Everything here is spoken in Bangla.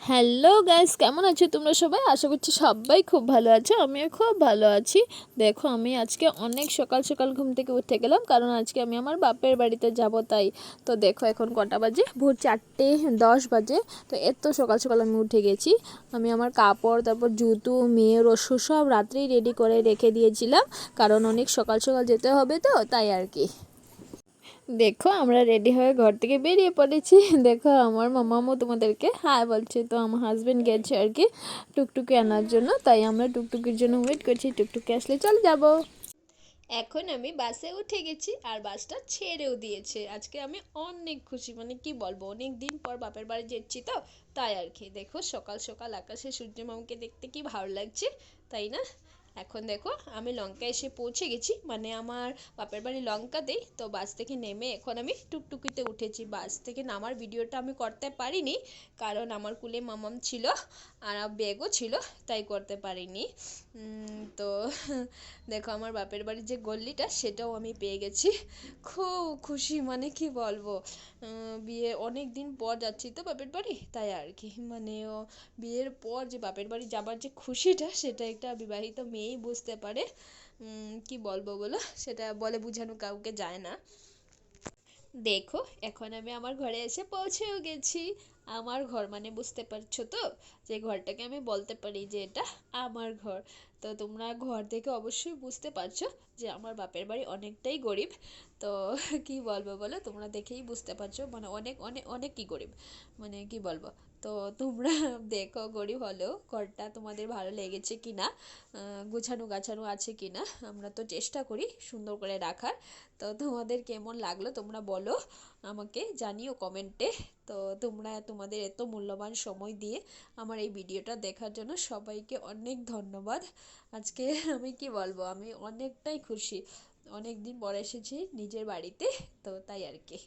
হ্যালো গাইস, কেমন আছো তোমরা সবাই? আশা করছি সবাই খুব ভালো আছো। আমিও খুব ভালো আছি। দেখো, আমি আজকে অনেক সকাল সকাল ঘুম থেকে উঠে গেলাম, কারণ আজকে আমি আমার বাপের বাড়িতে যাব। তাই তো দেখো, এখন কটা বাজে? ভোর 4:10 বাজে। তো এত সকাল সকাল আমি উঠে গেছি। আমি আমার কাপড়, তারপর জুতো, মেয়ের ওষুধ সব রাত্রেই রেডি করে রেখে দিয়েছিলাম, কারণ অনেক সকাল সকাল যেতে হবে, তো তাই আর কি। দেখো, আমরা রেডি হয়ে ঘর থেকে বেরিয়ে পড়েছি। দেখো, আমার মামামও তোমাদেরকে হাই বলছে। তো আমার হাজবেন্ড গেছে আর কি টুকটুকি আনার জন্য, তাই আমরা টুকটুকির জন্য ওয়েট করছি। টুকটুকি আসলে চলে যাব। এখন আমি বাসে উঠে গেছি আর বাসটা ছেড়েও দিয়েছে। আজকে আমি অনেক খুশি, মানে কি বলবো, অনেক দিন পর বাপের বাড়ি যাচ্ছি, তো তাই আর কি। দেখো, সকাল সকাল আকাশে সূর্য মামাকে দেখতে কি ভালো লাগছে, তাই না? এখন দেখো, আমি লঙ্কা এসে পৌঁছে গেছি, মানে আমার বাপের বাড়ি লঙ্কাতেই। তো বাস থেকে নেমে এখন আমি টুকটুকিতে উঠেছি। বাস থেকে নামার ভিডিওটা আমি করতে পারিনি, কারণ আমার কুলে মামাম ছিল আর ব্যাগও ছিল, তাই করতে পারিনি। তো দেখো, আমার বাপের বাড়ির যে গল্লিটা সেটাও আমি পেয়ে গেছি। খুব খুশি, মানে কি বলবো। বিয়ে অনেক দিন পর যাচ্ছি তো বাপের বাড়ি, তাই আর কি। মানে বিয়ের পর যে বাপের বাড়ি যাবার যে খুশিটা, সেটা একটা বিবাহিত মেয়েই বুঝতে পারে। কি বলবো বলো, সেটা বলে বোঝানো কাউকে যায় না। দেখো, এখন আমি আমার ঘরে এসে পৌঁছেও গেছি। আমার ঘর মানে বুঝতে পারছো তো, যে ঘরটাকে আমি বলতে পারি যে এটা আমার ঘর। তো তোমরা ঘর থেকে অবশ্যই বুঝতে পারছো যে আমার বাপের বাড়ি অনেকটাই গরিব। তো কি বলবো বলো, তোমরা দেখেই বুঝতে পারছো, মানে অনেক অনেক অনেকই গরিব, মানে কি বলবো। তো তোমরা দেখো, গরিব হলেও ঘরটা তোমাদের ভালো লেগেছে কি না, গোছানো গাছানো আছে কি না। আমরা তো চেষ্টা করি সুন্দর করে রাখার। তো তোমাদের কেমন লাগলো তোমরা বলো, আমাকে জানিও কমেন্টে। তো তোমরা তোমাদের এত মূল্যবান সময় দিয়ে আমার এই ভিডিওটা দেখার জন্য সবাইকে অনেক ধন্যবাদ। আজকে আমি কি বলবো, আমি অনেকটাই খুশি। অনেক দিন পর এসেছি নিজের বাড়িতে, তো তাই আর কি।